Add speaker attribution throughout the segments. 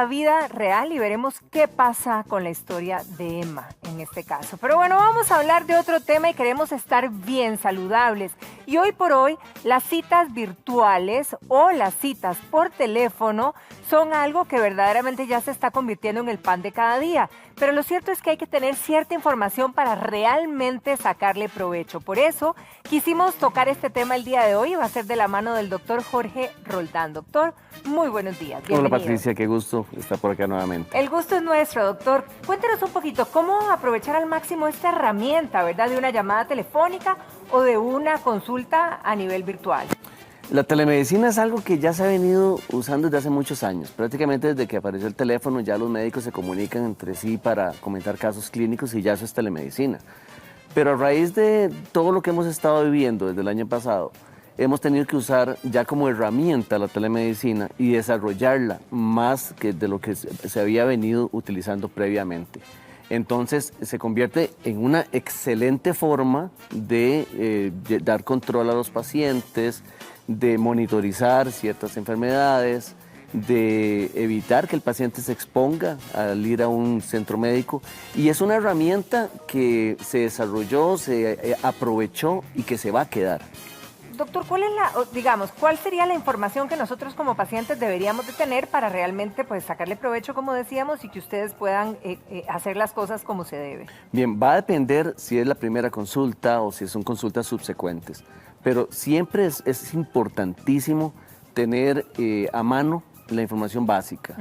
Speaker 1: la vida real y veremos qué pasa con la historia de Emma en este caso. Pero bueno, vamos a hablar de otro tema y queremos estar bien saludables. Y hoy por hoy, las citas virtuales o las citas por teléfono son algo que verdaderamente ya se está convirtiendo en el pan de cada día. Pero lo cierto es que hay que tener cierta información para realmente sacarle provecho. Por eso quisimos tocar este tema el día de hoy y va a ser de la mano del doctor Jorge Roldán. Doctor, muy buenos días. Bienvenido.
Speaker 2: Hola Patricia, qué gusto estar por acá nuevamente.
Speaker 1: El gusto es nuestro, doctor. Cuéntenos un poquito cómo aprovechar al máximo esta herramienta, ¿verdad? De una llamada telefónica o de una consulta a nivel virtual.
Speaker 2: La telemedicina es algo que ya se ha venido usando desde hace muchos años. Prácticamente desde que apareció el teléfono ya los médicos se comunican entre sí para comentar casos clínicos y ya eso es telemedicina. Pero a raíz de todo lo que hemos estado viviendo desde el año pasado, hemos tenido que usar ya como herramienta la telemedicina y desarrollarla más que de lo que se había venido utilizando previamente. Entonces se convierte en una excelente forma de dar control a los pacientes, de monitorizar ciertas enfermedades, de evitar que el paciente se exponga al ir a un centro médico. Y es una herramienta que se desarrolló, se aprovechó y que se va a quedar.
Speaker 1: Doctor, ¿cuál sería la información que nosotros como pacientes deberíamos de tener para realmente pues sacarle provecho, como decíamos, y que ustedes puedan hacer las cosas como se debe?
Speaker 2: Bien, va a depender si es la primera consulta o si son consultas subsecuentes, pero siempre es importantísimo tener a mano la información básica.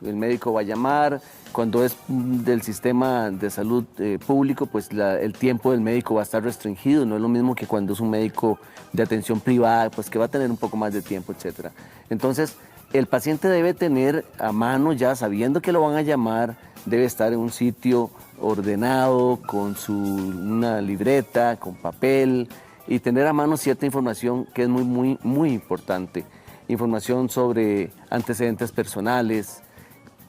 Speaker 2: El médico va a llamar, cuando es del sistema de salud público, pues el tiempo del médico va a estar restringido, no es lo mismo que cuando es un médico de atención privada, pues que va a tener un poco más de tiempo, etc. Entonces, el paciente debe tener a mano ya, sabiendo que lo van a llamar, debe estar en un sitio ordenado, con una libreta, con papel, y tener a mano cierta información que es muy importante. Información sobre antecedentes personales,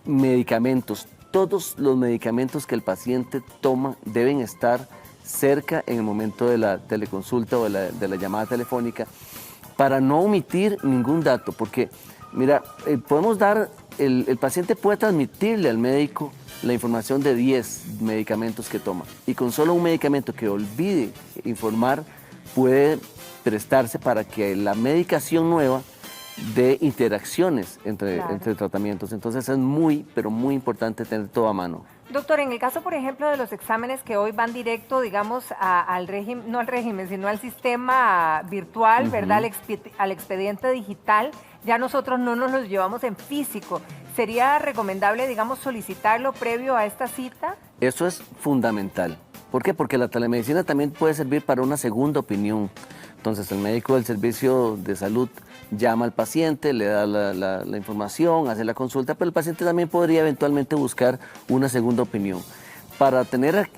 Speaker 2: medicamentos. Todos los medicamentos que el paciente toma deben estar cerca en el momento de la teleconsulta o de la llamada telefónica para no omitir ningún dato, porque mira, el paciente puede transmitirle al médico la información de 10 medicamentos que toma y con solo un medicamento que olvide informar puede prestarse para que la medicación nueva de interacciones entre tratamientos. Entonces es pero muy importante tener todo a mano.
Speaker 1: Doctor, en el caso, por ejemplo, de los exámenes que hoy van directo, digamos, al régimen, no al régimen, sino al sistema virtual, ¿verdad? Al expediente digital, ya nosotros no nos los llevamos en físico. ¿Sería recomendable, digamos, solicitarlo previo a esta cita?
Speaker 2: Eso es fundamental. ¿Por qué? Porque la telemedicina también puede servir para una segunda opinión. Entonces el médico del servicio de salud llama al paciente, le da la información, hace la consulta, pero el paciente también podría eventualmente buscar una segunda opinión. Para tener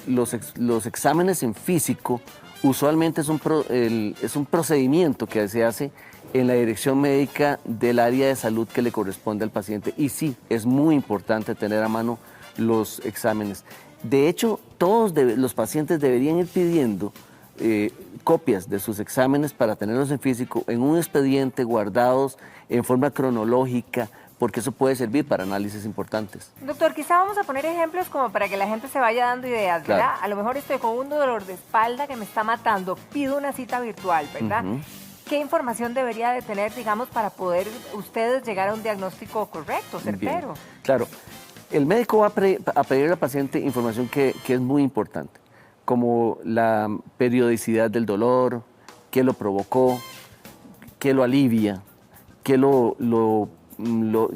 Speaker 2: los exámenes en físico, usualmente es un procedimiento que se hace en la dirección médica del área de salud que le corresponde al paciente. Y sí, es muy importante tener a mano los exámenes. De hecho, todos los pacientes deberían ir pidiendo copias de sus exámenes para tenerlos en físico, en un expediente, guardados en forma cronológica, porque eso puede servir para análisis importantes.
Speaker 1: Doctor, quizá vamos a poner ejemplos como para que la gente se vaya dando ideas, ¿verdad? Claro. A lo mejor estoy con un dolor de espalda que me está matando, pido una cita virtual, ¿verdad? ¿Qué información debería de tener, digamos, para poder ustedes llegar a un diagnóstico correcto, certero?
Speaker 2: Bien. Claro, el médico va a pedir al paciente información que es muy importante, como la periodicidad del dolor, qué lo provocó, qué lo alivia, qué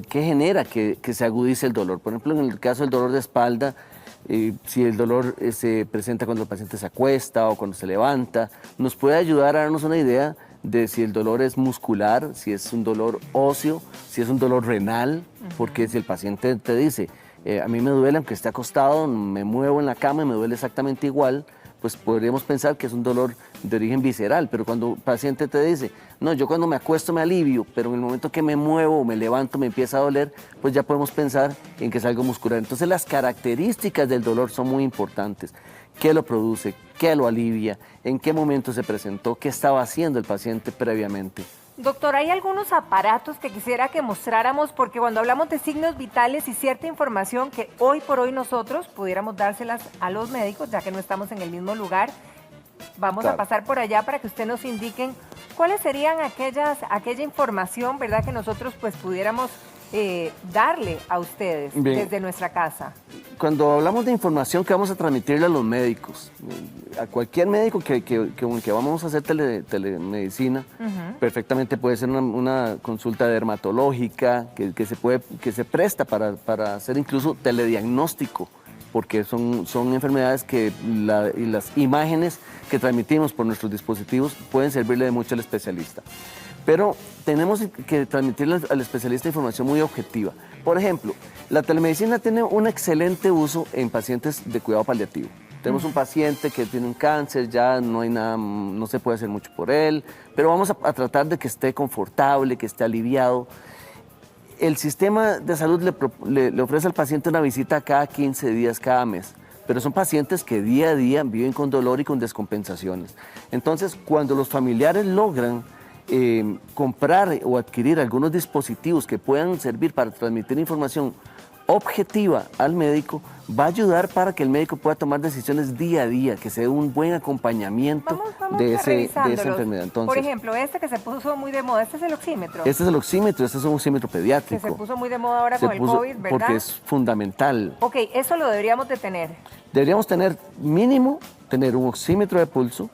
Speaker 2: qué genera que se agudice el dolor. Por ejemplo, en el caso del dolor de espalda, si el dolor se presenta cuando el paciente se acuesta o cuando se levanta, nos puede ayudar a darnos una idea de si el dolor es muscular, si es un dolor óseo, si es un dolor renal, porque si el paciente te dice, a mí me duele aunque esté acostado, me muevo en la cama y me duele exactamente igual, pues podríamos pensar que es un dolor de origen visceral, pero cuando el paciente te dice, no, yo cuando me acuesto me alivio, pero en el momento que me muevo o me levanto me empieza a doler, pues ya podemos pensar en que es algo muscular. Entonces las características del dolor son muy importantes. ¿Qué lo produce? ¿Qué lo alivia? ¿En qué momento se presentó? ¿Qué estaba haciendo el paciente previamente?
Speaker 1: Doctor, hay algunos aparatos que quisiera que mostráramos porque cuando hablamos de signos vitales y cierta información que hoy por hoy nosotros pudiéramos dárselas a los médicos, ya que no estamos en el mismo lugar, vamos a pasar por allá para que usted nos indiquen cuáles serían aquella información, ¿verdad?, que nosotros pues pudiéramos darle a ustedes desde nuestra casa.
Speaker 2: Cuando hablamos de información que vamos a transmitirle a los médicos, a cualquier médico que vamos a hacer telemedicina, perfectamente puede ser una consulta dermatológica que se presta para hacer incluso telediagnóstico, porque son enfermedades y las imágenes que transmitimos por nuestros dispositivos pueden servirle de mucho al especialista. Pero tenemos que transmitirle al especialista información muy objetiva. Por ejemplo, la telemedicina tiene un excelente uso en pacientes de cuidado paliativo. Tenemos un paciente que tiene un cáncer, ya no hay nada, no se puede hacer mucho por él, pero vamos a tratar de que esté confortable, que esté aliviado. El sistema de salud le ofrece al paciente una visita cada 15 días, cada mes, pero son pacientes que día a día viven con dolor y con descompensaciones. Entonces, cuando los familiares logran comprar o adquirir algunos dispositivos que puedan servir para transmitir información objetiva al médico, va a ayudar para que el médico pueda tomar decisiones día a día, que sea un buen acompañamiento de esa enfermedad. Entonces,
Speaker 1: por ejemplo, este que se puso muy de moda, este es el oxímetro.
Speaker 2: Este es el oxímetro, este es un oxímetro pediátrico.
Speaker 1: Que se puso muy de moda ahora con el COVID, ¿verdad?
Speaker 2: Porque es fundamental.
Speaker 1: Ok, eso lo deberíamos de tener.
Speaker 2: Deberíamos tener mínimo, tener un oxímetro de pulso,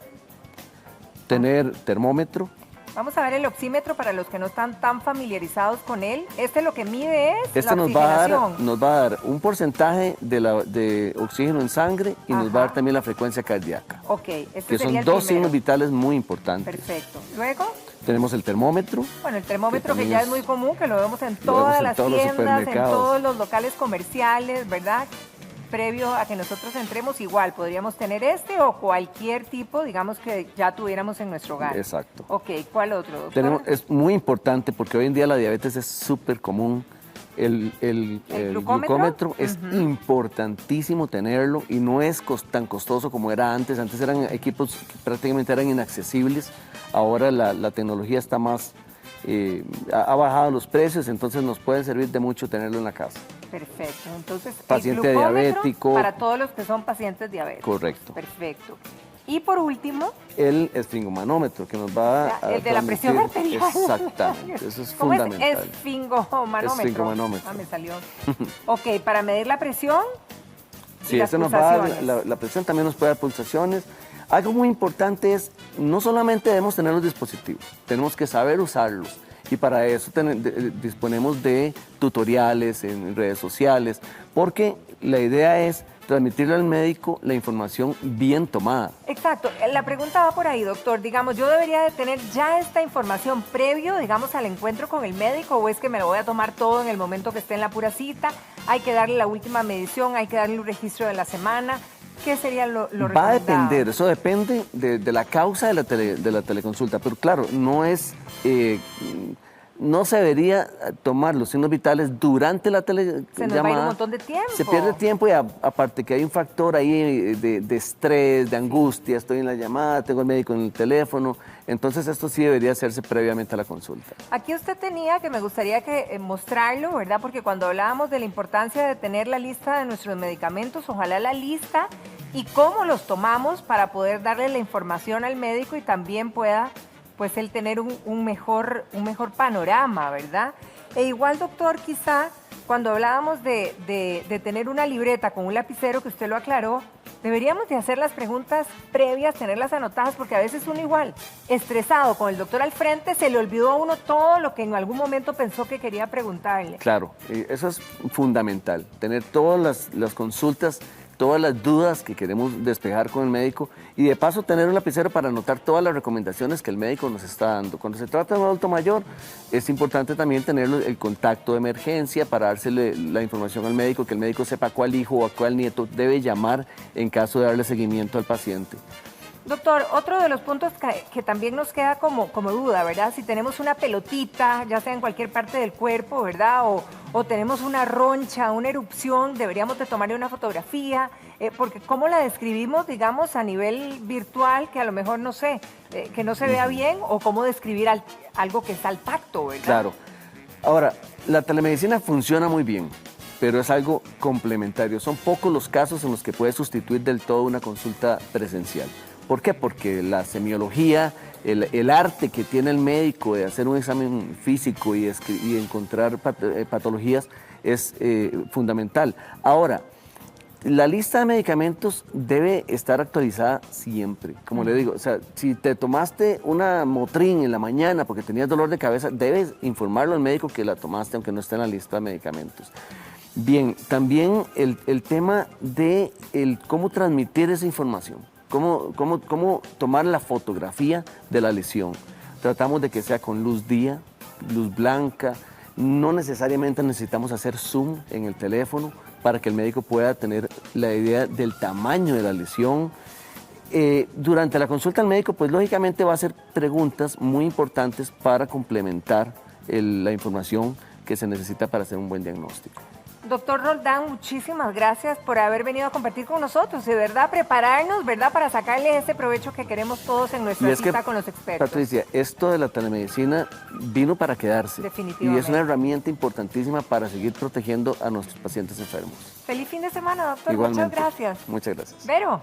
Speaker 2: tener termómetro.
Speaker 1: Vamos a ver el oxímetro para los que no están tan familiarizados con él. Este lo que mide es la oxigenación.
Speaker 2: Nos va a dar un porcentaje de oxígeno en sangre y nos va a dar también la frecuencia cardíaca.
Speaker 1: Ok,
Speaker 2: que son dos signos vitales muy importantes.
Speaker 1: Perfecto. Luego
Speaker 2: tenemos el termómetro.
Speaker 1: Bueno, el termómetro que ya es muy común, que lo vemos en todas las tiendas, en todos los locales comerciales, ¿verdad? Previo a que nosotros entremos, igual podríamos tener este o cualquier tipo, digamos, que ya tuviéramos en nuestro hogar.
Speaker 2: Exacto.
Speaker 1: Ok, ¿cuál otro, doctor?
Speaker 2: Es muy importante porque hoy en día la diabetes es súper común. El glucómetro es importantísimo tenerlo y no es tan costoso como era antes. Antes eran equipos que prácticamente eran inaccesibles. Ahora la tecnología está más... ha bajado los precios, entonces nos puede servir de mucho tenerlo en la casa.
Speaker 1: Perfecto, entonces
Speaker 2: paciente diabético.
Speaker 1: Para todos los que son pacientes diabéticos.
Speaker 2: Correcto.
Speaker 1: Perfecto. Y por último...
Speaker 2: el esfingomanómetro, que nos va a
Speaker 1: el de la presión arterial.
Speaker 2: Exactamente, eso es fundamental.
Speaker 1: ¿Cómo es? Esfingomanómetro.
Speaker 2: Esfingomanómetro.
Speaker 1: Me salió. Ok, para medir la presión.
Speaker 2: Sí, ese nos va a dar la presión, también nos puede dar pulsaciones. Algo muy importante es, no solamente debemos tener los dispositivos, tenemos que saber usarlos. Y para eso disponemos de tutoriales en redes sociales, porque la idea es transmitirle al médico la información bien tomada.
Speaker 1: Exacto. La pregunta va por ahí, doctor. Digamos, ¿yo debería de tener ya esta información previo, digamos, al encuentro con el médico, o es que me lo voy a tomar todo en el momento que esté en la pura cita? Hay que darle la última medición, hay que darle un registro de la semana. ¿Qué sería lo recomendado?
Speaker 2: Va a depender, eso depende de la causa de la teleconsulta, pero claro, no es... no se debería tomar los signos vitales durante la telellamada.
Speaker 1: Se nos va a ir un montón de tiempo.
Speaker 2: Se pierde tiempo y aparte que hay un factor ahí de estrés, de angustia, estoy en la llamada, tengo al médico en el teléfono, entonces esto sí debería hacerse previamente a la consulta.
Speaker 1: Aquí usted tenía, que me gustaría mostrarlo, ¿verdad? Porque cuando hablábamos de la importancia de tener la lista de nuestros medicamentos, ojalá la lista y cómo los tomamos para poder darle la información al médico y también pueda... pues el tener un mejor panorama, ¿verdad? E igual, doctor, quizá cuando hablábamos de tener una libreta con un lapicero, que usted lo aclaró, deberíamos de hacer las preguntas previas, tenerlas anotadas, porque a veces uno igual, estresado con el doctor al frente, se le olvidó a uno todo lo que en algún momento pensó que quería preguntarle.
Speaker 2: Claro, eso es fundamental, tener todas las consultas, todas las dudas que queremos despejar con el médico y de paso tener un lapicero para anotar todas las recomendaciones que el médico nos está dando. Cuando se trata de un adulto mayor, es importante también tener el contacto de emergencia para dársele la información al médico, que el médico sepa a cuál hijo o a cuál nieto debe llamar en caso de darle seguimiento al paciente.
Speaker 1: Doctor, otro de los puntos que también nos queda como duda, ¿verdad? Si tenemos una pelotita, ya sea en cualquier parte del cuerpo, ¿verdad? O tenemos una roncha, una erupción, deberíamos de tomarle una fotografía, porque ¿cómo la describimos, digamos, a nivel virtual, que a lo mejor, no sé, que no se vea bien, o cómo describir algo que está al tacto, ¿verdad?
Speaker 2: Claro. Ahora, la telemedicina funciona muy bien, pero es algo complementario. Son pocos los casos en los que puede sustituir del todo una consulta presencial. ¿Por qué? Porque la semiología, el arte que tiene el médico de hacer un examen físico y encontrar patologías es fundamental. Ahora, la lista de medicamentos debe estar actualizada siempre. Como le digo, o sea, si te tomaste una Motrin en la mañana porque tenías dolor de cabeza, debes informarlo al médico que la tomaste, aunque no esté en la lista de medicamentos. Bien, también el tema de cómo transmitir esa información. Cómo tomar la fotografía de la lesión. Tratamos de que sea con luz día, luz blanca. No necesariamente necesitamos hacer zoom en el teléfono para que el médico pueda tener la idea del tamaño de la lesión. Durante la consulta al médico, pues lógicamente va a hacer preguntas muy importantes para complementar la información que se necesita para hacer un buen diagnóstico.
Speaker 1: Doctor Roldán, muchísimas gracias por haber venido a compartir con nosotros y de verdad prepararnos, ¿verdad?, para sacarle ese provecho que queremos todos en nuestra cita con los expertos.
Speaker 2: Patricia, esto de la telemedicina vino para quedarse.
Speaker 1: Definitivamente.
Speaker 2: Y es una herramienta importantísima para seguir protegiendo a nuestros pacientes enfermos.
Speaker 1: Feliz fin de semana, doctor.
Speaker 2: Igualmente.
Speaker 1: Muchas gracias.
Speaker 2: Muchas gracias.
Speaker 1: Vero.